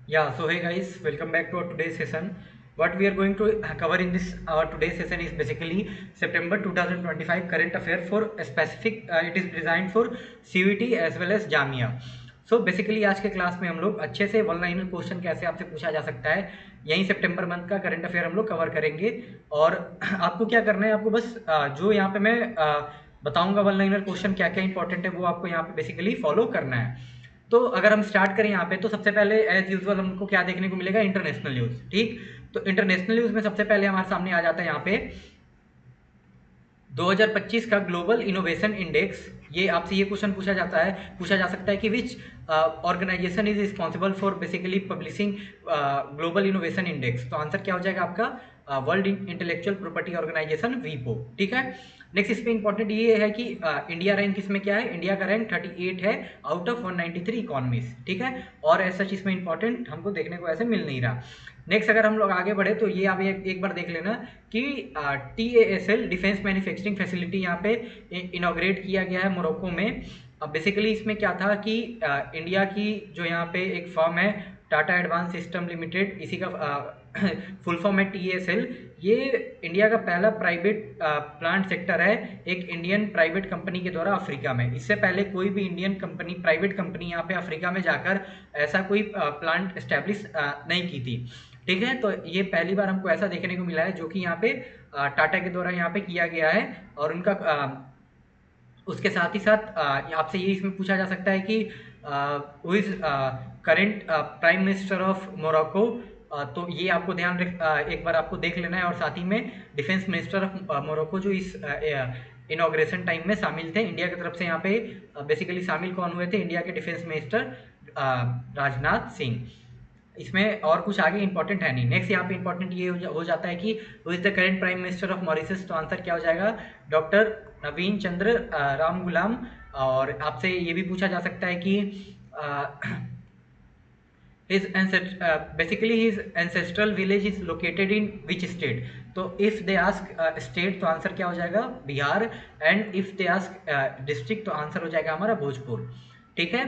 Yeah, so hey guys, welcome back to our today's session. What we are going to cover in this our today's session is basically September 2025 current affair for a specific. It is designed for CUET as well as Jamia. So basically आज के class में हम लोग अच्छे से one liner question कैसे आपसे पूछा जा सकता है, यही सितंबर मंथ का करंट अफेयर हम लोग कवर करेंगे। और आपको क्या करना है, आपको बस जो यहाँ पे मैं बताऊंगा वन लाइनर क्वेश्चन क्या क्या इंपॉर्टेंट है वो आपको यहाँ पे बेसिकली फॉलो करना है। तो अगर हम स्टार्ट करें यहाँ पे, तो सबसे पहले एज यूजुअल हमको क्या देखने को मिलेगा, इंटरनेशनल न्यूज़। ठीक, तो इंटरनेशनल न्यूज़ में सबसे पहले हमारे सामने आ जाता है यहाँ पे 2025 का ग्लोबल इनोवेशन इंडेक्स। ये आपसे ये क्वेश्चन पूछा जा सकता है कि which organisation is responsible for basically publishing global innovation index. तो आंसर क्या हो जाएगा आपका, वर्ल्ड इंटेलेक्चुअल प्रॉपर्टी ऑर्गेनाइजेशन, वीपो। ठीक है, नेक्स्ट इस पे इंपॉर्टेंट ये है कि इंडिया रैंक इसमें क्या है, इंडिया का रैंक 38 है आउट ऑफ 193 इकॉनमीज। ठीक है, और ऐसा चीज इसमें इंपॉर्टेंट हमको देखने को ऐसे मिल नहीं रहा। नेक्स्ट अगर हम लोग आगे बढ़े तो ये आप एक बार देख लेना कि TASL डिफेंस मैन्युफैक्चरिंग फैसिलिटी यहाँ पे इनॉग्रेट किया गया है मोरक्को में। अब बेसिकली इसमें क्या था कि इंडिया की जो यहाँ पे एक फर्म है टाटा एडवांस सिस्टम लिमिटेड, इसी का फुल फॉर्म है TASL। ये इंडिया का पहला प्राइवेट प्लांट सेक्टर है एक इंडियन प्राइवेट कंपनी के द्वारा अफ्रीका में। इससे पहले कोई भी इंडियन कंपनी, प्राइवेट कंपनी यहाँ पे अफ्रीका में जाकर ऐसा कोई प्लांट एस्टेब्लिश नहीं की थी। ठीक है, तो ये पहली बार हमको ऐसा देखने को मिला है जो कि यहाँ पे टाटा के द्वारा यहाँ पे किया गया है। और उनका उसके साथ ही साथ आपसे ये इसमें पूछा जा सकता है कि who is current prime minister of Morocco. तो ये आपको ध्यान एक बार आपको देख लेना है। और साथ ही में डिफेंस मिनिस्टर ऑफ मोरक्को जो इस इनॉग्रेशन टाइम में शामिल थे इंडिया की तरफ से। यहाँ पे बेसिकली शामिल कौन हुए थे, इंडिया के डिफेंस मिनिस्टर राजनाथ सिंह। इसमें और कुछ आगे इंपॉर्टेंट है नहीं। नेक्स्ट यहाँ पे इंपॉर्टेंट ये हो जाता है कि who is the current prime minister of Mauritius. तो आंसर क्या हो जाएगा, डॉक्टर नवीन चंद्र राम गुलाम। और आपसे ये भी पूछा जा सकता है कि basically his ancestral village is located in which state। तो if they ask state तो आंसर क्या हो जाएगा, Bihar. And if they ask district तो आंसर हो जाएगा हमारा भोजपुर। ठीक है,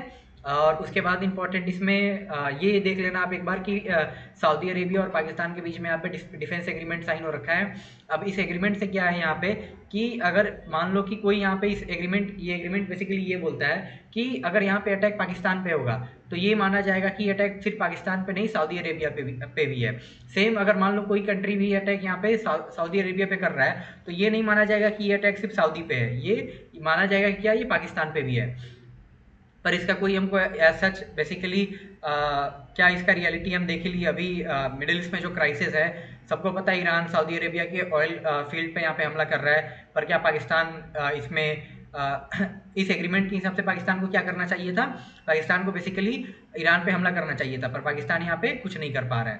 और उसके बाद इंपॉर्टेंट इसमें ये देख लेना आप एक बार कि सऊदी अरेबिया और पाकिस्तान के बीच में यहाँ पे डिफेंस एग्रीमेंट साइन हो रखा है। अब इस एग्रीमेंट से क्या है यहाँ पे कि अगर मान लो कि कोई यहाँ पे ये एग्रीमेंट बेसिकली ये बोलता है कि अगर यहाँ पे अटैक पाकिस्तान पे होगा तो ये माना जाएगा कि अटैक सिर्फ पाकिस्तान पे नहीं, सऊदी अरेबिया पे भी है। सेम अगर मान लो कोई कंट्री भी अटैक यहाँ पे सऊदी अरेबिया पे कर रहा है तो ये नहीं माना जाएगा कि ये अटैक सिर्फ सऊदी पे है, ये माना जाएगा कि क्या ये पाकिस्तान पे भी है। पर इसका कोई हमको एज सच बेसिकली क्या इसका रियलिटी हम देख लिए अभी मिडिल ईस्ट में जो क्राइसिस है, सबको पता है ईरान सऊदी अरेबिया के ऑयल फील्ड पे यहाँ पे हमला कर रहा है। पर क्या पाकिस्तान इसमें इस एग्रीमेंट के हिसाब से पाकिस्तान को क्या करना चाहिए था, पाकिस्तान को बेसिकली ईरान पे हमला करना चाहिए था, पर पाकिस्तान यहाँ पे कुछ नहीं कर पा रहा है।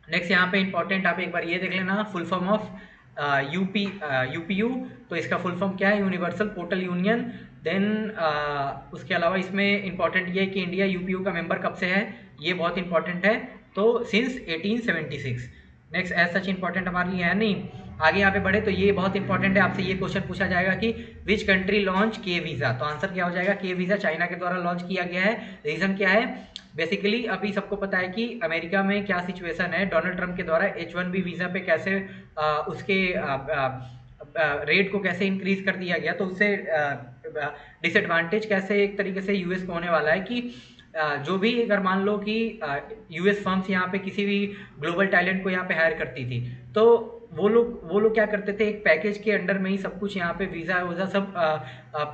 नेक्स्ट यहाँ पे इंपॉर्टेंट आप एक बार ये देख लेना, फुल फॉर्म ऑफ यूपीयू। तो इसका फुल फॉर्म क्या है, यूनिवर्सल पोर्टल यूनियन। देन उसके अलावा इसमें इंपॉर्टेंट ये है कि इंडिया यूपीयू का मेंबर कब से है, ये बहुत इंपॉर्टेंट है, तो since 1876। Next age such important हमारे लिए है नहीं। आगे यहाँ पे बढ़े तो ये बहुत इंपॉर्टेंट है, आपसे ये क्वेश्चन पूछा जाएगा कि विच कंट्री लॉन्च के वीज़ा। तो आंसर क्या हो जाएगा, के वीज़ा चाइना के द्वारा लॉन्च किया गया है। रीज़न क्या है, बेसिकली अभी सबको पता है कि अमेरिका में क्या सिचुएशन है, डोनाल्ड ट्रंप के द्वारा H1B वीज़ा पे कैसे उसके रेट को कैसे इंक्रीज कर दिया गया। तो उससे डिसएडवांटेज कैसे एक तरीके से यूएस को होने वाला है कि जो भी अगर मान लो कि यूएस फर्म्स यहाँ पे किसी भी ग्लोबल टैलेंट को यहाँ पे हायर करती थी, तो वो लोग क्या करते थे, एक पैकेज के अंडर में ही सब कुछ यहाँ पे वीज़ा वूज़ा सब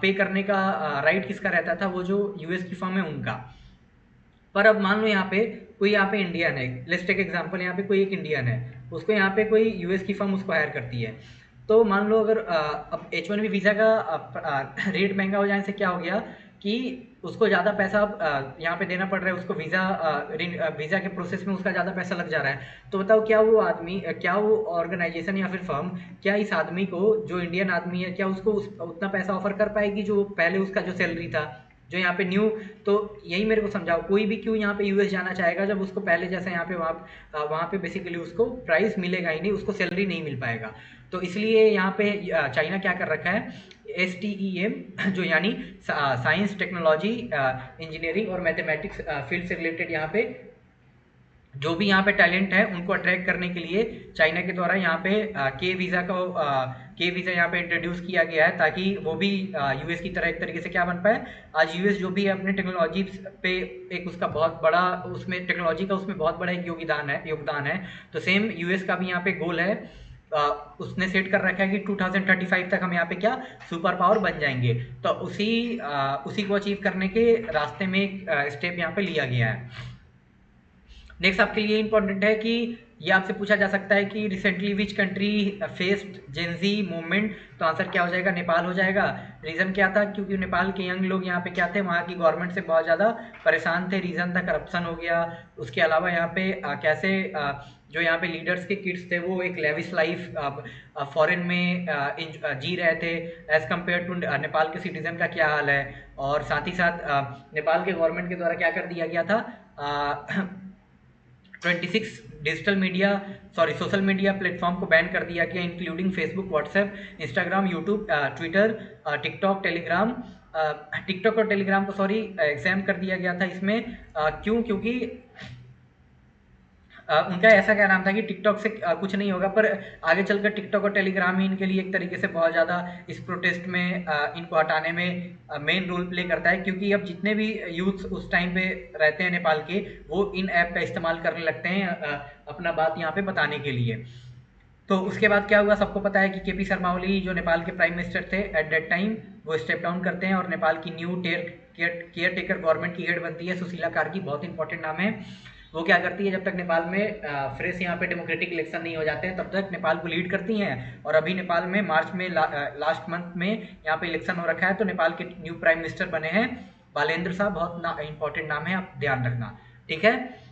पे करने का राइट किसका रहता था, वो जो यूएस की फर्म है उनका। पर अब मान लो यहाँ पे कोई यहाँ पे इंडियन है, लेट्स टेक एग्जांपल, यहाँ पे कोई एक इंडियन है, उसको यहाँ पे कोई यूएस की फर्म उसको हायर करती है। तो मान लो अगर अब H1B वीज़ा का रेट महंगा हो जाने से क्या हो गया कि उसको ज़्यादा पैसा यहाँ पे देना पड़ रहा है, उसको वीज़ा के प्रोसेस में उसका ज़्यादा पैसा लग जा रहा है। तो बताओ क्या वो आदमी, क्या वो ऑर्गेनाइजेशन या फिर फर्म, क्या इस आदमी को, जो इंडियन आदमी है, क्या उसको उतना पैसा ऑफर कर पाएगी जो पहले उसका जो सैलरी था, जो यहाँ पे न्यू। तो यही मेरे को समझाओ, कोई भी क्यों यहाँ पे यूएस जाना चाहेगा जब उसको पहले जैसा यहाँ पे वहाँ पे बेसिकली उसको प्राइस मिलेगा ही नहीं, उसको सैलरी नहीं मिल पाएगा। तो इसलिए यहाँ पे चाइना क्या कर रखा है, STEM जो यानी साइंस टेक्नोलॉजी इंजीनियरिंग और मैथमेटिक्स फील्ड से रिलेटेड यहाँ पे जो भी यहाँ पे टैलेंट है उनको अट्रैक्ट करने के लिए चाइना के द्वारा यहाँ पे के वीज़ा यहाँ पे इंट्रोड्यूस किया गया है, ताकि वो भी US की तरह एक तरीके से क्या बन पाए। आज US जो भी है अपने टेक्नोलॉजी पे एक उसका बहुत बड़ा, उसमें टेक्नोलॉजी का उसमें बहुत बड़ा एक योगदान है। तो सेम US का भी यहाँ पे गोल है, उसने सेट कर रखा है कि 2035 तक हम यहाँ पे क्या सुपर पावर बन जाएंगे। तो उसी को अचीव करने के रास्ते में एक स्टेप यहाँ पे लिया गया है। नेक्स्ट आपके लिए इंपॉर्टेंट है कि ये आपसे पूछा जा सकता है कि recently which country faced Gen Z movement, तो आंसर क्या हो जाएगा, नेपाल हो जाएगा। रीज़न क्या था, क्योंकि नेपाल के यंग लोग यहाँ पे क्या थे, वहाँ की गवर्नमेंट से बहुत ज़्यादा परेशान थे। रीज़न था करप्शन हो गया, उसके अलावा यहाँ पे कैसे जो यहाँ पे लीडर्स के किड्स थे वो एक लेविश लाइफ फॉरेन में जी रहे थे एज कम्पेयर टू नेपाल के सिटीजन का क्या हाल है। और साथ ही साथ नेपाल के गवर्नमेंट के द्वारा क्या कर दिया गया था, 26 सोशल मीडिया प्लेटफॉर्म को बैन कर दिया गया, including Facebook, WhatsApp, Instagram, YouTube, Twitter, TikTok, Telegram. TikTok और टेलीग्राम को एग्जाम कर दिया गया था इसमें। क्यों, क्योंकि उनका ऐसा क्या नाम था कि टिकटॉक से कुछ नहीं होगा, पर आगे चलकर टिकटॉक और टेलीग्राम ही इनके लिए एक तरीके से बहुत ज़्यादा इस प्रोटेस्ट में इनको हटाने में मेन रोल प्ले करता है। क्योंकि अब जितने भी यूथ उस टाइम पे रहते हैं नेपाल के, वो इन ऐप का इस्तेमाल करने लगते हैं अपना बात यहाँ पे बताने के लिए। तो उसके बाद क्या हुआ, सबको पता है कि KP शर्मा ओली जो नेपाल के प्राइम मिनिस्टर थे एट दैट टाइम, वो स्टेप डाउन करते हैं और नेपाल की न्यू केयर टेकर गवर्नमेंट की हेड बनती है सुशीला कार्की, बहुत इंपॉर्टेंट नाम है। वो क्या करती है, जब तक नेपाल में फ्रेश यहाँ पे डेमोक्रेटिक इलेक्शन नहीं हो जाते हैं तब तक नेपाल को लीड करती हैं। और अभी नेपाल में मार्च में लास्ट मंथ में यहाँ पे इलेक्शन हो रखा है, तो नेपाल के न्यू प्राइम मिनिस्टर बने हैं बालेंद्र साहब, बहुत इंपॉर्टेंट नाम है, आप ध्यान रखना, ठीक है।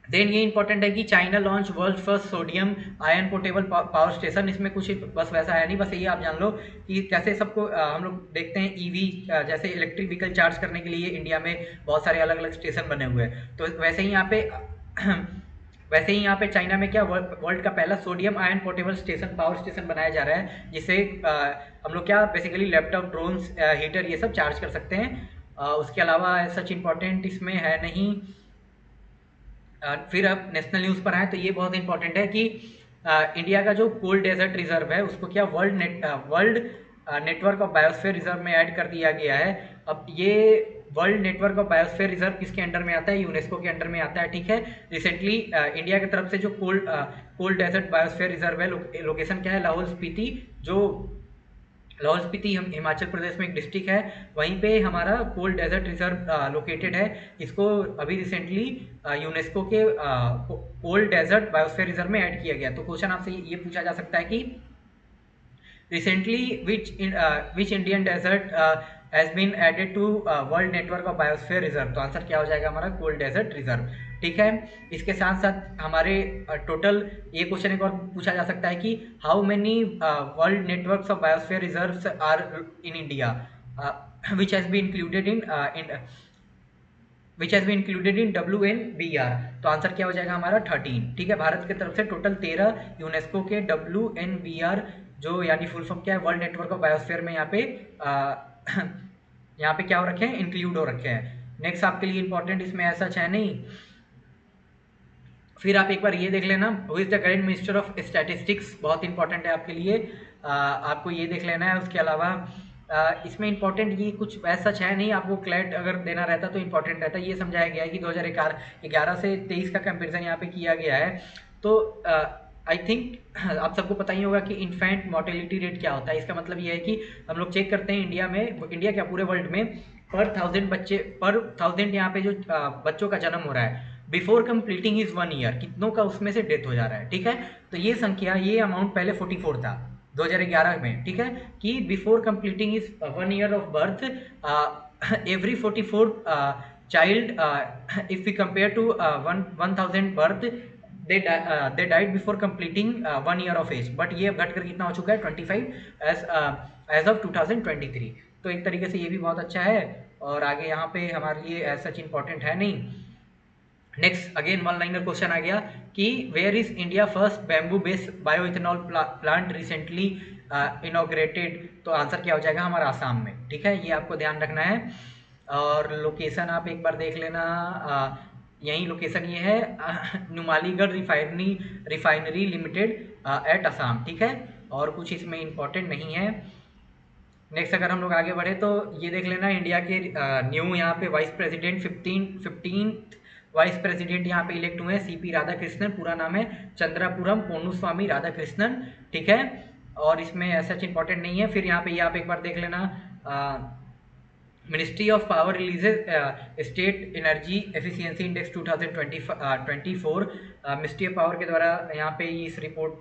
देन ये इंपॉर्टेंट है कि China launch world first sodium ion portable power station. इसमें कुछ बस वैसा है नहीं, बस ये आप जान लो कि कैसे सबको हम लोग देखते हैं EV जैसे इलेक्ट्रिक व्हीकल चार्ज करने के लिए इंडिया में बहुत सारे अलग अलग स्टेशन बने हुए हैं। तो वैसे ही यहाँ पे चाइना में क्या वर्ल्ड का पहला sodium ion portable station, power station बनाया जा रहा है, जिससे हम लोग क्या बेसिकली लैपटॉप, ड्रोन्स, हीटर ये सब चार्ज कर सकते हैं। उसके अलावा सच इंपॉर्टेंट इसमें है नहीं। फिर अब नेशनल न्यूज़ पर आए तो ये बहुत इंपॉर्टेंट है कि इंडिया का जो कोल्ड डेजर्ट रिजर्व है उसको क्या world network of biosphere reserve में ऐड कर दिया गया है। अब ये world network of biosphere reserve किसके अंडर में आता है, यूनेस्को के अंडर में आता है, ठीक है। रिसेंटली इंडिया की तरफ से जो कोल्ड डेजर्ट बायोस्फीयर रिजर्व है, लोकेशन क्या है, लाहौल स्पीति, जो लाहौल स्पीति हिमाचल प्रदेश में एक डिस्ट्रिक्ट है, वहीं पे हमारा कोल्ड डेजर्ट रिजर्व लोकेटेड है। इसको अभी रिसेंटली यूनेस्को के कोल्ड डेजर्ट बायोस्फीयर रिजर्व में ऐड किया गया। तो क्वेश्चन आपसे ये पूछा जा सकता है कि recently which Indian desert has been added to world network of biosphere reserve. तो आंसर क्या हो जाएगा हमारा, कोल्ड डेजर्ट रिजर्व, ठीक है। इसके साथ साथ हमारे टोटल ये क्वेश्चन एक और पूछा जा सकता है कि how many world networks of biosphere reserves are in India which has been included in WNBR। तो आंसर क्या हो जाएगा हमारा 13, ठीक है। भारत की तरफ से टोटल 13 यूनेस्को के WNBR जो यानी फुल फॉर्म क्या है, वर्ल्ड नेटवर्क ऑफ बायोस्फीयर में यहाँ पे क्या हो रखे हैं, इंक्लूड हो रखे हैं। नेक्स्ट आपके लिए इंपॉर्टेंट इसमें ऐसा है नहीं। फिर आप एक बार ये देख लेना, who is the current minister of statistics, बहुत इंपॉर्टेंट है आपके लिए, आपको ये देख लेना है। उसके अलावा इसमें इंपॉर्टेंट ये कुछ वैसा है नहीं, आपको क्लैट अगर देना रहता तो इंपॉर्टेंट रहता। ये समझाया गया है कि 2011 से 23 का कंपेरिजन यहाँ पे किया गया है। तो आई थिंक आप सबको पता ही होगा कि इन्फेंट मोर्टेलिटी रेट क्या होता है। इसका मतलब ये है कि हम लोग चेक करते हैं इंडिया क्या पूरे वर्ल्ड में पर 1000 यहाँ पे जो बच्चों का जन्म हो रहा है बिफोर कंप्लीटिंग इज 1 ईयर, कितनों का उसमें से डेथ हो जा रहा है, ठीक है। तो ये संख्या, ये अमाउंट पहले 44 था 2011 में, ठीक है, कि before completing is 1 year of birth every 44 child if we compare to 1000 birth they died before completing 1 year of age. But ये घटकर कितना हो चुका है 25 एज ऑफ 2023। तो एक तरीके से ये भी बहुत अच्छा है। और आगे यहाँ पे हमारे लिए सच इंपॉर्टेंट है नहीं। Next again one liner question आ गया कि where is India first bamboo based bio ethanol plant recently inaugurated. तो आंसर क्या हो जाएगा हमारा आसाम में। ठीक है, ये आपको ध्यान रखना है। और लोकेशन आप एक बार देख लेना, यही लोकेशन ये है Numaligarh refinery limited at Assam. ठीक है, और कुछ इसमें इंपॉर्टेंट नहीं है। नेक्स्ट अगर हम लोग आगे बढ़े तो ये देख लेना, इंडिया के न्यू यहाँ पे वाइस प्रेसिडेंट 15 वाइस प्रेसिडेंट यहाँ पे इलेक्ट हुए हैं सीपी राधाकृष्णन। पूरा नाम है चंद्रापुरम पोन्नुस्वामी राधाकृष्णन। ठीक है, और इसमें ऐसा इंपॉर्टेंट नहीं है। फिर यहाँ पे ये आप एक बार देख लेना, ministry of power releases state energy efficiency index 2024। Ministry of power के द्वारा यहाँ पे इस रिपोर्ट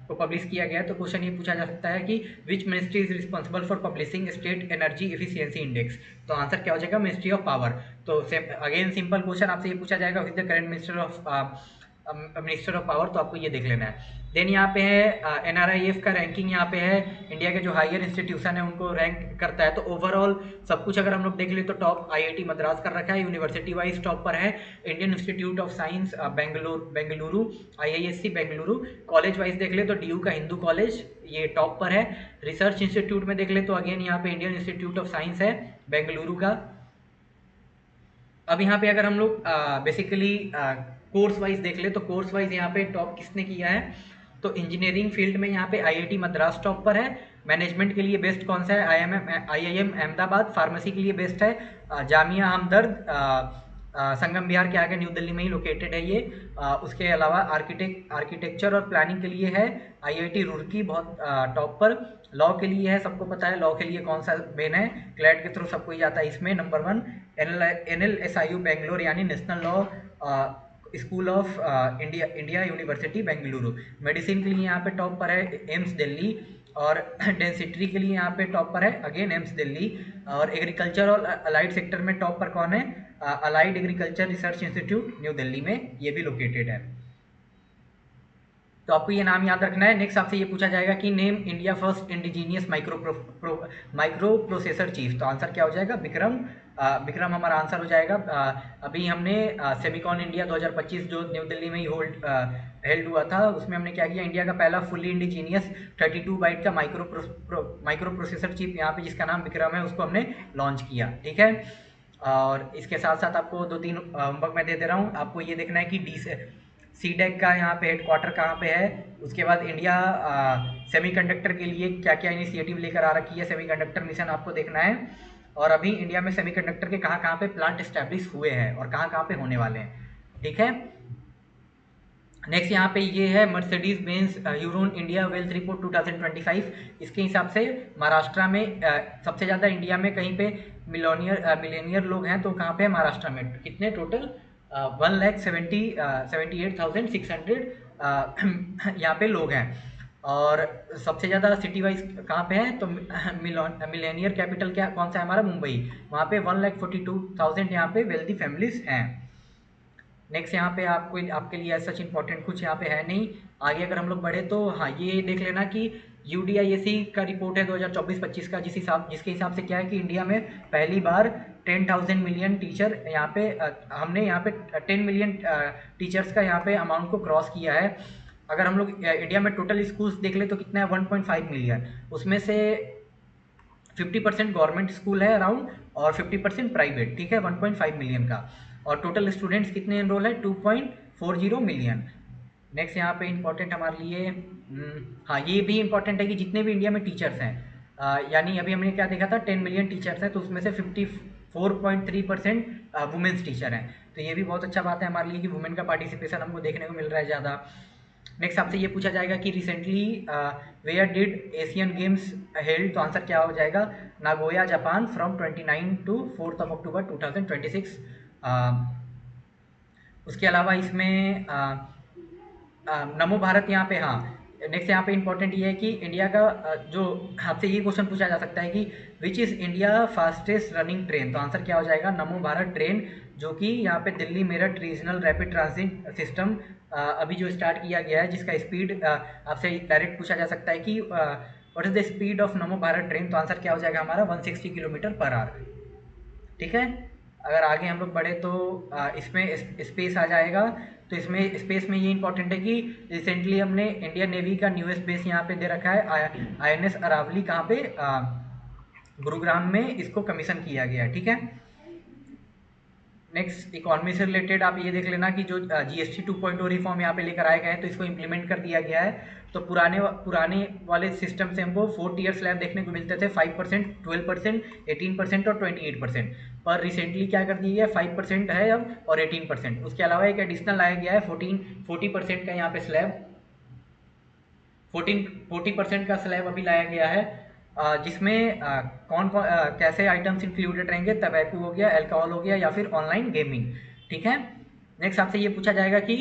को पब्लिश किया गया है। तो क्वेश्चन ये पूछा जा सकता है कि which ministry is responsible for publishing state energy efficiency index. तो आंसर क्या हो जाएगा, मिनिस्ट्री ऑफ पावर। तो अगेन सिंपल क्वेश्चन आपसे ये पूछा जाएगा, with the current minister of power. तो आपको ये देख लेना है। देन यहाँ पे है NRIF का रैंकिंग, यहाँ पे है इंडिया के जो हायर इंस्टीट्यूशन है उनको रैंक करता है। तो ओवरऑल सब कुछ अगर हम लोग देख ले तो टॉप IIT मद्रास कर रखा है, यूनिवर्सिटी वाइज टॉप पर है Indian institute of science Bengaluru, IISc Bengaluru. College wise देख ले तो DU का हिंदू कॉलेज ये टॉप पर है। रिसर्च इंस्टीट्यूट में देख ले तो अगेन यहाँ पे इंडियन इंस्टीट्यूट ऑफ साइंस है बेंगलुरु का। अब यहाँ पे अगर हम लोग बेसिकली कोर्स वाइज देख ले तो कोर्स वाइज यहाँ पे टॉप किसने किया है, तो इंजीनियरिंग फील्ड में यहाँ पे IIT मद्रास टॉप पर है। मैनेजमेंट के लिए बेस्ट कौन सा है, IIM अहमदाबाद। फार्मेसी के लिए बेस्ट है जामिया हमदर्द, संगम बिहार के आगे न्यू दिल्ली में ही लोकेटेड है ये। उसके अलावा आर्किटेक्चर और प्लानिंग के लिए है IIT रुड़की बहुत टॉप पर। लॉ के लिए है, सबको पता है लॉ के लिए कौन सा मेन है, क्लैट के थ्रू सबको ही जाता है इसमें। नंबर 1 NLSIU बेंगलोर यानी national law school of India university Bengaluru. Medicine के लिए यहाँ पे टॉप पर है एम्स दिल्ली, और डेंसिट्री के लिए यहाँ पे टॉप पर है अगेन एम्स दिल्ली। और एग्रीकल्चर और अलाइड सेक्टर में टॉप पर कौन है, allied agriculture research institute new Delhi में ये भी लोकेटेड है। तो आपको ये नाम याद रखना है। नेक्स्ट आपसे ये पूछा जाएगा कि name India first indigenous micro processor chief. तो आंसर क्या हो जाएगा, विक्रम हमारा आंसर हो जाएगा। अभी हमने सेमिकॉन इंडिया 2025 जो न्यू दिल्ली में ही हेल्ड हुआ था, उसमें हमने क्या किया, इंडिया का पहला फुली इंडिजीनियस 32 बाइट का माइक्रो प्रोसेसर चिप यहाँ पे जिसका नाम विक्रम है उसको हमने लॉन्च किया। ठीक है, और इसके साथ साथ आपको 2-3 होमवर्क मैं दे रहा हूँ। आपको ये देखना है कि CDEC का यहाँ पे हेडक्वार्टर कहाँ पे है। उसके बाद इंडिया सेमीकंडक्टर के लिए क्या क्या इनिशिएटिव लेकर आ रखी है, सेमीकंडक्टर मिशन आपको देखना है। और अभी इंडिया में सेमीकंडक्टर के कहाँ कहाँ पे प्लांट एस्टैब्लिश हुए हैं और कहाँ कहाँ पे होने वाले हैं। ठीक है, नेक्स्ट यहाँ पे ये है Mercedes Benz Hurun India wealth report 2025। इसके हिसाब से महाराष्ट्र में सबसे ज़्यादा इंडिया में कहीं पे मिलेनियर लोग हैं, तो कहाँ पे महाराष्ट्र में कितने टोटल 1,78,600 यहाँ पे लोग हैं। और सबसे ज़्यादा सिटी वाइज कहाँ पे है, तो मिलेनियर कैपिटल क्या कौन सा है हमारा, मुंबई। वहाँ पे 1,42,000 यहाँ पे वेल्दी फैमिलीज हैं। नेक्स्ट यहाँ पे आपके लिए सच इंपॉर्टेंट कुछ यहाँ पे है नहीं। आगे अगर हम लोग बढ़े तो हाँ ये देख लेना कि UDIAC का रिपोर्ट है 2024-25 का, जिसके हिसाब से क्या है कि इंडिया में पहली बार 10,000 मिलियन टीचर यहाँ पे हमने यहाँ पे 10 मिलियन टीचर्स का यहाँ पे अमाउंट को क्रॉस किया है। अगर हम लोग इंडिया में टोटल स्कूल्स देख ले तो कितना है 1.5 मिलियन, उसमें से 50% गवर्नमेंट स्कूल है अराउंड और 50% प्राइवेट। ठीक है, 1.5 मिलियन का। और टोटल स्टूडेंट्स कितने एनरोल है 2.40 मिलियन। नेक्स्ट यहाँ पे इंपॉर्टेंट हमारे लिए हाँ ये भी इंपॉर्टेंट है कि जितने भी इंडिया में टीचर्स हैं यानी अभी हमने क्या देखा था 10 मिलियन टीचर्स हैं, तो उसमें से 54.3% वुमेन्स टीचर हैं। तो ये भी बहुत अच्छा बात है हमारे लिए कि वुमेन का पार्टिसिपेशन हमको देखने को मिल रहा है ज़्यादा। नेक्स्ट आपसे ये पूछा जाएगा कि recently where did Asian games held. तो आंसर क्या हो जाएगा, Nagoya Japan from 29 to 4 October 2026। उसके अलावा इसमें नमो भारत यहाँ पे हाँ नेक्स्ट यहाँ पे इंपॉर्टेंट ये है कि इंडिया का जो आपसे ये क्वेश्चन पूछा जा सकता है कि which is India fastest running train. तो आंसर क्या हो जाएगा, नमो भारत ट्रेन, जो कि यहाँ पे Delhi Meerut regional rapid transit system अभी जो स्टार्ट किया गया है, जिसका स्पीड आपसे डायरेक्ट पूछा जा सकता है कि what is the speed of NaMo Bharat train. तो आंसर क्या हो जाएगा हमारा 160 किलोमीटर पर आवर। ठीक है, अगर आगे हम लोग बढ़े तो इसमें स्पेस आ जाएगा। तो इसमें स्पेस में ये इंपॉर्टेंट है कि रिसेंटली हमने इंडियन नेवी का न्यूएस्ट बेस यहाँ पे दे रखा है, INS अरावली, कहाँ पे, गुरुग्राम में इसको कमीशन किया गया है, ठीक है। नेक्स्ट, इकोनॉमी से रिलेटेड आप ये देख लेना कि जो GST 2.0 रिफॉर्म यहाँ पे लेकर आए गए हैं, तो इसको इम्प्लीमेंट कर दिया गया है। तो पुराने वाले सिस्टम से हमको 4 टियर स्लैब देखने को मिलते थे, 5%, 12%, 18% और 28%। पर रिसेंटली क्या कर दिया गया, 5% है अब और 18%। उसके अलावा एक एडिशनल लाया गया है 40% का यहाँ पे स्लैब, 40% का स्लैब अभी लाया गया है, जिसमें कौन कौन कैसे आइटम्स इंक्लूडेड रहेंगे, तंबाकू हो गया, अल्कोहल हो गया, या फिर ऑनलाइन गेमिंग, ठीक है। नेक्स्ट आपसे ये पूछा जाएगा कि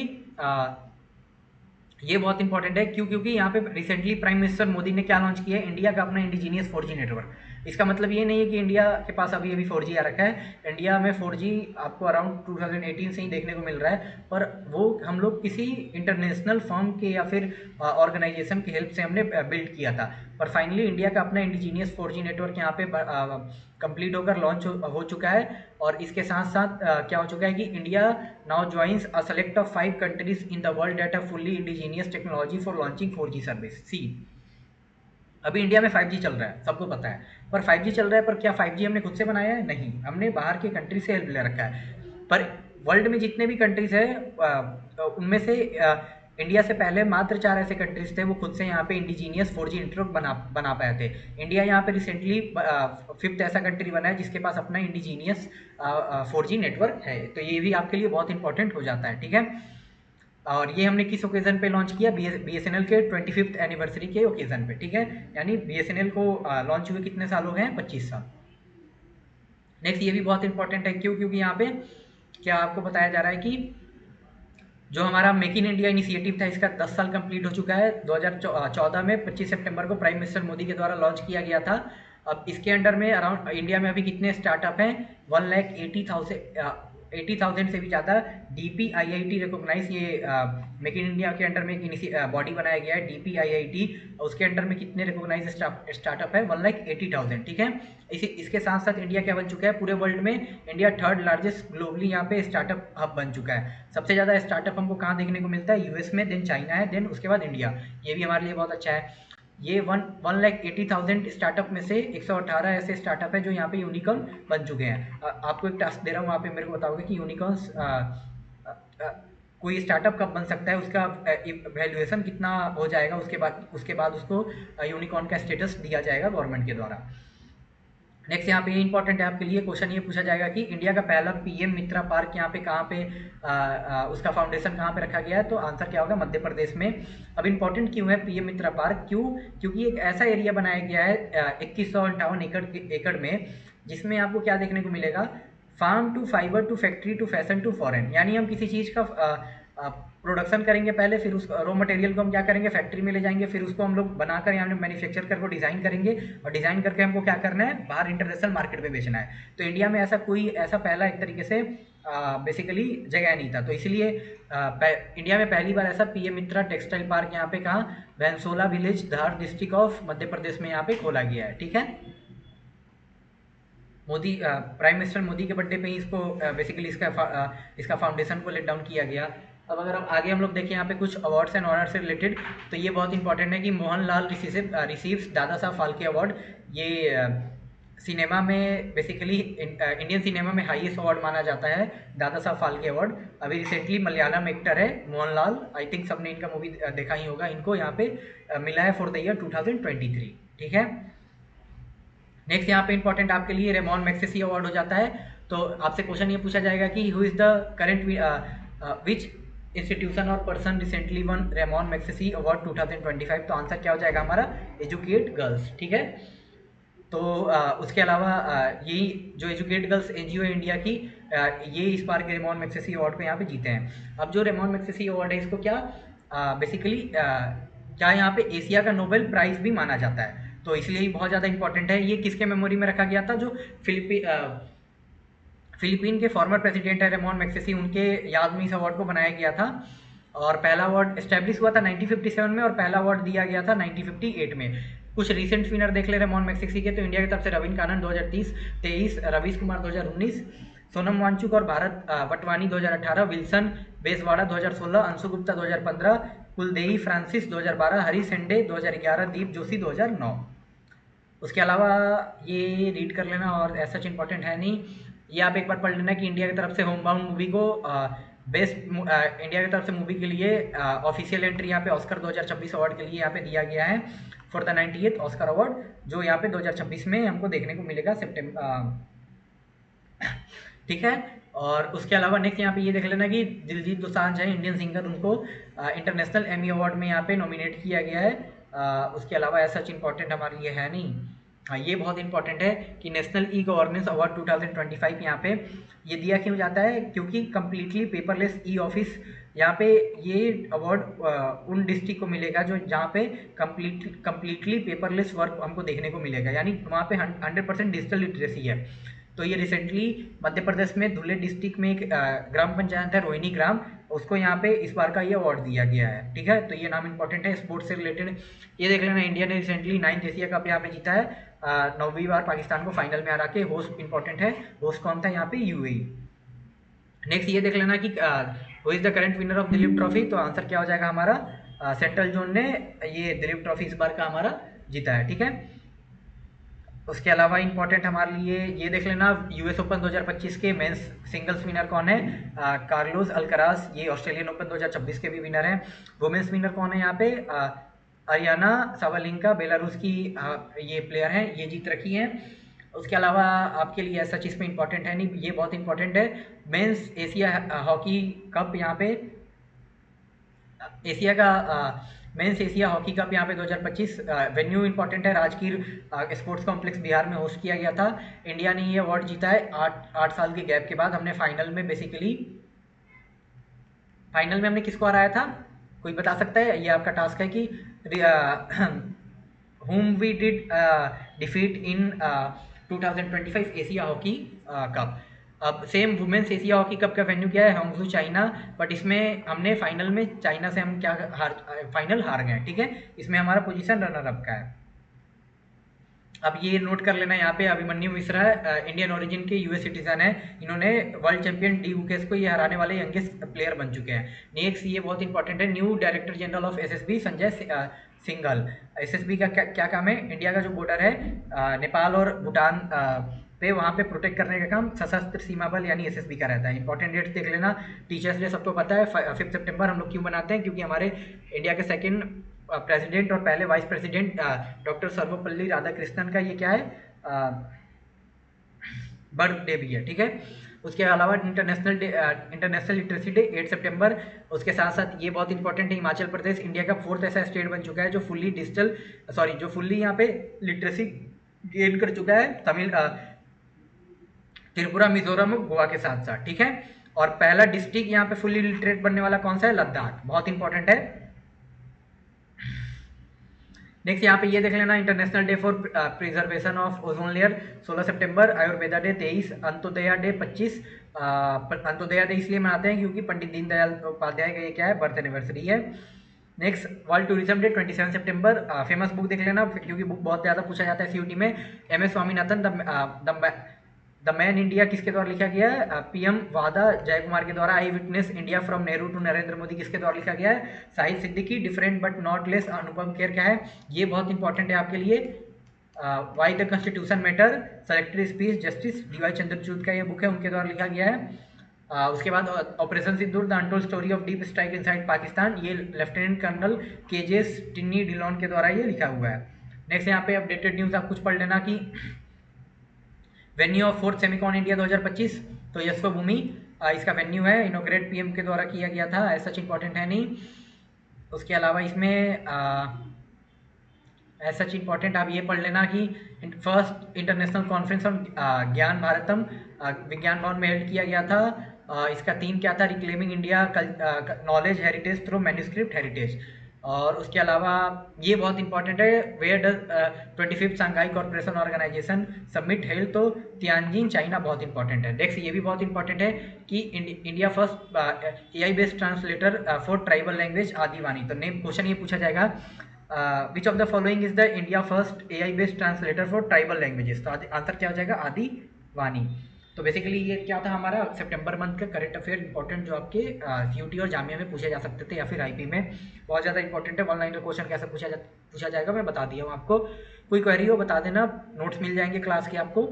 ये बहुत इंपॉर्टेंट है, क्यों, क्योंकि यहाँ पे रिसेंटली प्राइम मिनिस्टर मोदी ने क्या लॉन्च किया है, इंडिया का अपना इंडिजीनियस 4G नेटवर्क। इसका मतलब ये नहीं है कि इंडिया के पास अभी अभी 4G आ रखा है। इंडिया में 4G आपको अराउंड 2018 से ही देखने को मिल रहा है, पर वो हम लोग किसी इंटरनेशनल फर्म के या फिर ऑर्गेनाइजेशन की हेल्प से हमने बिल्ड किया था। पर फाइनली इंडिया का अपना इंडिजीनियस 4G नेटवर्क यहाँ पे कंप्लीट होकर लॉन्च हो चुका है। और इसके साथ साथ क्या हो चुका है कि India now joins a select of 5 countries in the world that have fully indigenous technology for launching 4G service. See, अभी इंडिया में 5G चल रहा है, सबको पता है, पर 5G चल रहा है, पर क्या 5G हमने खुद से बनाया है? नहीं, हमने बाहर के कंट्री से हेल्प ले रखा है। पर वर्ल्ड में जितने भी कंट्रीज है, उनमें से इंडिया से पहले मात्र 4 ऐसे कंट्रीज थे वो खुद से यहाँ पे इंडिजीनियस 4G नेटवर्क बना पाए थे। इंडिया यहाँ पे रिसेंटली 5th ऐसा कंट्री बना है जिसके पास अपना इंडिजीनियस 4G नेटवर्क है। तो ये भी आपके लिए बहुत इंपॉर्टेंट हो जाता है, ठीक है। और ये हमने किस ओकेजन पे लॉन्च किया, BSNL के 25th एनिवर्सरी के ओकेजन पे, ठीक है। यानी BSNL को लॉन्च हुए कितने साल हो गए हैं, 25 साल। नेक्स्ट, ये भी बहुत इंपॉर्टेंट है, क्यों, क्योंकि यहाँ पे क्या आपको बताया जा रहा है कि जो हमारा मेक इन इंडिया इनिशिएटिव था, इसका 10 साल कंप्लीट हो चुका है। 2014 में 25 सितंबर को प्राइम मिनिस्टर मोदी के द्वारा लॉन्च किया गया था। अब इसके अंडर में अराउंड इंडिया में अभी कितने स्टार्टअप हैं, 1,80,000 से भी ज़्यादा DPIIT रिकॉग्नाइज, ये मेक इन इंडिया के अंडर में एक बॉडी बनाया गया है DPIIT। उसके अंडर में कितने रिकॉग्नाइज स्टार्टअप है, 1,80,000, ठीक है। इसके साथ साथ इंडिया क्या बन चुका है, पूरे वर्ल्ड में इंडिया 3rd लार्जेस्ट ग्लोबली यहाँ पे स्टार्टअप हब बन चुका है। सबसे ज़्यादा स्टार्टअप हमको कहाँ देखने को मिलता है, US में, देन चाइना है, देन उसके बाद इंडिया। ये भी हमारे लिए बहुत अच्छा है। ये 1,80,000 स्टार्टअप में से 118 ऐसे स्टार्टअप है जो यहाँ पे यूनिकॉर्न बन चुके हैं। आपको एक टास्क दे रहा हूँ, वहाँ पे मेरे को बताओगे कि यूनिकॉर्न्स कोई स्टार्टअप कब बन सकता है, उसका वैल्यूएशन कितना हो जाएगा, उसके बाद उसको यूनिकॉर्न का स्टेटस दिया जाएगा गवर्नमेंट के द्वारा। नेक्स्ट, यहाँ पे ये इंपॉर्टेंट है आपके लिए, क्वेश्चन ये पूछा जाएगा कि इंडिया का पहला PM मित्रा पार्क यहाँ पे कहाँ पे उसका फाउंडेशन कहाँ पे रखा गया है, तो आंसर क्या होगा, मध्य प्रदेश में। अब इंपॉर्टेंट क्यों है PM मित्रा पार्क, क्यों, क्योंकि एक ऐसा एरिया बनाया गया है 2158 एकड़ में, जिसमें आपको क्या देखने को मिलेगा, farm to fibre to factory to fashion to foreign. यानी हम किसी चीज़ का प्रोडक्शन करेंगे पहले, फिर उस रॉ मटेरियल को हम क्या करेंगे, फैक्ट्री में ले जाएंगे, फिर उसको हम लोग बनाकर यहाँ मैन्युफैक्चर करके डिज़ाइन करेंगे, और डिज़ाइन करके हमको क्या करना है, बाहर इंटरनेशनल मार्केट में बेचना है। तो इंडिया में ऐसा पहला एक तरीके से बेसिकली जगह नहीं था, तो इसलिए इंडिया में पहली बार ऐसा PM मित्रा टेक्सटाइल पार्क यहाँ पे कहाँ, Bhainsola village, Dhar district of Madhya Pradesh में यहाँ पे खोला गया है, ठीक है। मोदी प्राइम मिनिस्टर मोदी के बर्थडे पे ही इसको बेसिकली इसका फाउंडेशन को लेट डाउन किया गया। अब अगर आगे हम लोग देखें यहाँ पे कुछ अवार्ड्स एंड ऑनर से रिलेटेड, तो ये बहुत इंपॉर्टेंट है कि मोहनलाल रिसीव्स दादा साहब फाल्के अवार्ड। ये सिनेमा में बेसिकली इंडियन सिनेमा में हाईएस्ट अवार्ड माना जाता है, दादा साहब फाल्के अवार्ड। अभी रिसेंटली मलयालम एक्टर है मोहनलाल, आई थिंक सबने इनका मूवी देखा ही होगा, इनको यहाँ पे मिला है फॉर द ईयर 2023, ठीक है। नेक्स्ट यहाँ पे इंपॉर्टेंट आपके लिए रेमॉन मैग्सेसी अवार्ड हो जाता है। तो आपसे क्वेश्चन ये पूछा जाएगा कि who is the current which institution और person recently one Ramon मैग्सेसी award 2025। तो आंसर क्या हो जाएगा हमारा, एजुकेट गर्ल्स, ठीक है। तो उसके अलावा यही जो एजुकेट गर्ल्स NGO है इंडिया की, ये इस बार के रेमॉन मैग्सेसी अवार्ड पे यहाँ पे जीते हैं। अब जो रेमॉन मैग्सेसी अवार्ड है, इसको क्या बेसिकली क्या यहाँ पे एशिया का नोबेल प्राइज भी माना जाता है, तो इसलिए ही बहुत ज़्यादा इंपॉर्टेंट है। ये किसके मेमोरी में रखा गया था, जो फिलीपीन के फॉर्मर प्रेसिडेंट है रेमॉन मैग्सेसी, उनके याद में इस अवार्ड को बनाया गया था। और पहला अवार्ड एस्टेब्लिश हुआ था 1957 में, और पहला अवार्ड दिया गया था 1958 में। कुछ रिसेंट विनर देख ले रेमॉन मैग्सेसी के, तो इंडिया की तरफ से रवीन कानन 2023, रवीश कुमार 2019, सोनम वांगचुक और भारत वटवानी 2018, विल्सन बेसवाड़ा 2016, अंशु गुप्ता 2015, कुलदेवी फ्रांसिस 2012, हरी सेंडे 2011, दीप जोशी 2009। उसके अलावा ये रीड कर लेना और ऐसा सच इंपॉर्टेंट है नहीं। ये आप एक बार पढ़ लेना कि इंडिया की तरफ से होम बाउंड मूवी को बेस्ट इंडिया की तरफ से मूवी के लिए ऑफिशियल एंट्री यहाँ पे ऑस्कर 2026 अवार्ड के लिए यहाँ पे दिया गया है for the 98th Oscar award, जो यहाँ पे 2026 में हमको देखने को मिलेगा सितंबर, ठीक है। और उसके अलावा नेक्स्ट यहाँ पे ये देख लेना कि दिलजीत दोसांझ है इंडियन सिंगर, उनको इंटरनेशनल एमी अवार्ड में यहाँ पे नॉमिनेट किया गया है। उसके अलावा ऐसा सच इंपॉर्टेंट हमारे लिए है नहीं। हाँ, ये बहुत इंपॉर्टेंट है कि नेशनल ई गवर्नेंस अवार्ड 2025 यहाँ पे ये दिया क्यों जाता है, क्योंकि कम्प्लीटली पेपरलेस ई ऑफिस यहाँ पे ये अवार्ड उन डिस्ट्रिक्ट को मिलेगा जो जहाँ पे कम्प्लीटली पेपरलेस वर्क हमको देखने को मिलेगा, यानी वहाँ पे 100% डिजिटल लिटरेसी है। तो ये रिसेंटली मध्य प्रदेश में धुले डिस्ट्रिक्ट में एक ग्राम पंचायत है रोहिणी ग्राम, उसको यहाँ पे इस बार का ये अवार्ड दिया गया है, ठीक है। तो ये नाम इंपॉर्टेंट है स्पोर्ट्स से रिलेटेड। ये देख लेना इंडिया ने रिसेंटली 9th एशिया कप यहाँ पे जीता है, 9वीं बार पाकिस्तान को फाइनल में हरा के। होस्ट इंपॉर्टेंट है, होस्ट कौन था यहाँ पे, यूएई। नेक्स्ट ये देख लेना कि who is the current winner of Dilip trophy, तो आंसर क्या हो जाएगा हमारा सेंट्रल जोन ने ये दिलीप ट्रॉफी इस बार का हमारा जीता है, ठीक है। उसके अलावा इंपॉर्टेंट हमारे लिए ये देख लेना यूएस ओपन 2025 के मेंस सिंगल्स विनर कौन है, कार्लोस अल्कराज, ये ऑस्ट्रेलियन ओपन 2026 के भी विनर हैं। वुमेन्स विनर कौन है यहाँ पे, अरियाना साबालेंका, बेलारूस की ये प्लेयर हैं, ये जीत रखी हैं। उसके अलावा आपके लिए ऐसा चीज़ में इंपॉर्टेंट है नहीं, ये बहुत इंपॉर्टेंट है मेंस एशिया हॉकी कप, यहाँ पे एशिया का मेंस एशिया हॉकी कप यहाँ पे 2025 वेन्यू इंपॉर्टेंट है, राजगीर स्पोर्ट्स कॉम्प्लेक्स बिहार में होस्ट किया गया था। इंडिया ने ये अवार्ड जीता है 8 साल के गैप के बाद। हमने फाइनल में हमने किसको हराया था, कोई बता सकता है? ये आपका टास्क है कि whom we did defeat in 2025 Asia hockey cup. अब same women's Asia hockey cup का वेन्यू क्या है, हांगझू चाइना, बट इसमें हमने फाइनल में चाइना से हम फाइनल हार गए, ठीक है। इसमें हमारा पोजीशन रनर अप का है। अब ये नोट कर लेना यहाँ पे अभिमन्यु मिश्रा इंडियन ओरिजिन के यूएस सिटीजन है, इन्होंने वर्ल्ड चैंपियन डी बुकेस को ये हराने वाले यंगेस्ट प्लेयर बन चुके हैं। नेक्स्ट ये बहुत इंपॉर्टेंट है, new director general of SSB Sanjay Singhal. SSB का क्या काम है, इंडिया का जो बॉर्डर है नेपाल और भूटान पे, वहाँ पे प्रोटेक्ट करने का काम सशस्त्र सीमा बल यानी एसएसबी का रहता है। इंपॉर्टेंट डेट्स देख लेना, टीचर्स डे सबको पता है 5 सितंबर हम लोग क्यों मनाते हैं, क्योंकि हमारे इंडिया के सेकंड प्रेसिडेंट और पहले vice president doctor Sarvepalli Radhakrishnan का ये क्या है बर्थडे भी है, ठीक है। उसके अलावा इंटरनेशनल लिटरेसी डे 8 सितंबर। उसके साथ साथ ये बहुत इंपॉर्टेंट है, हिमाचल प्रदेश इंडिया का 4th ऐसा स्टेट बन चुका है जो फुल्ली यहाँ पे लिटरेसी गेन कर चुका है, त्रिपुरा मिजोरम गोवा के साथ साथ, ठीक है। और पहला डिस्ट्रिक्ट यहाँ पे फुल्ली लिटरेट बनने वाला कौन सा है, लद्दाख, बहुत इंपॉर्टेंट है। नेक्स्ट यहाँ पे ये देख लेना international day for preservation of ozone layer 16 September, Ayurveda day 23, Antyodaya day 25। Antyodaya day इसलिए मनाते हैं क्योंकि पंडित दीनदयाल उपाध्याय का ये क्या है, बर्थ एनिवर्सरी है। नेक्स्ट वर्ल्ड टूरिज्म डे 27 सितंबर। फेमस बुक देख लेना क्योंकि बुक बहुत ज़्यादा पूछा जाता है सीयूटी में, M S Swaminathan the man India किसके द्वारा लिखा गया है, पीएम वादा जयकुमार के द्वारा। Eye witness India from Nehru to Narendra Modi किसके द्वारा लिखा गया है, Shahid Siddiqui. Different but not less Anupam Kher क्या है, ये बहुत इंपॉर्टेंट है आपके लिए। वाई द कॉन्स्टिट्यूशन मैटर, सेलेक्टरी स्पीच जस्टिस डीवाई चंद्रचूड का ये बुक है, उनके द्वारा लिखा गया है। उसके बाद operation Sindoor the untold story of deep strike inside Pakistan, ये लेफ्टिनेंट कर्नल केजेस टिन्नी डिलॉन के द्वारा ये लिखा हुआ है। नेक्स्ट यहाँ पे अपडेटेड न्यूज़ आप कुछ पढ़ लेना कि venue of 4th Semicon India 2025, तो यशो भूमि इसका वेन्यू है, इनोग्रेट पीएम के द्वारा किया गया था, ऐसा सच इंपॉर्टेंट है नहीं। उसके अलावा इसमें ऐसा सच इंपॉर्टेंट आप ये पढ़ लेना कि फर्स्ट इंटरनेशनल कॉन्फ्रेंस ऑन ज्ञान भारतम विज्ञान भवन में हेल्ड किया गया था। इसका थीम क्या था, reclaiming India knowledge heritage through manuscript heritage. और उसके अलावा ये बहुत इंपॉर्टेंट है, where does 25th Shanghai corporation organisation summit held, तो तियानजिन चाइना, बहुत इंपॉर्टेंट है। नेक्स्ट ये भी बहुत इंपॉर्टेंट है कि India first AI based translator for tribal language Adivani. तो नेम क्वेश्चन ये पूछा जाएगा which of the following is the India first AI based translator for tribal languages, तो आंसर क्या हो जाएगा, आदिवानी। तो बेसिकली ये क्या था हमारा सितंबर मंथ का करंट अफेयर इंपॉर्टेंट जो आपके सीयूटी और जामिया में पूछे जा सकते थे या फिर आईपी में बहुत ज़्यादा इंपॉर्टेंट है। ऑनलाइन का क्वेश्चन कैसे पूछा जाएगा मैं बता दिया हूँ आपको। कोई क्वेरी हो बता देना, नोट्स मिल जाएंगे क्लास के आपको,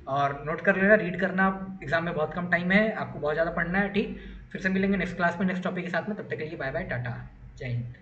और नोट कर लेना, रीड करना। एग्जाम में बहुत कम टाइम है, आपको बहुत ज़्यादा पढ़ना है। ठीक, फिर से मिलेंगे नेक्स्ट क्लास में नेक्स्ट टॉपिक के साथ में। तब तक के लिए बाय बाय, टाटा, जय हिंद।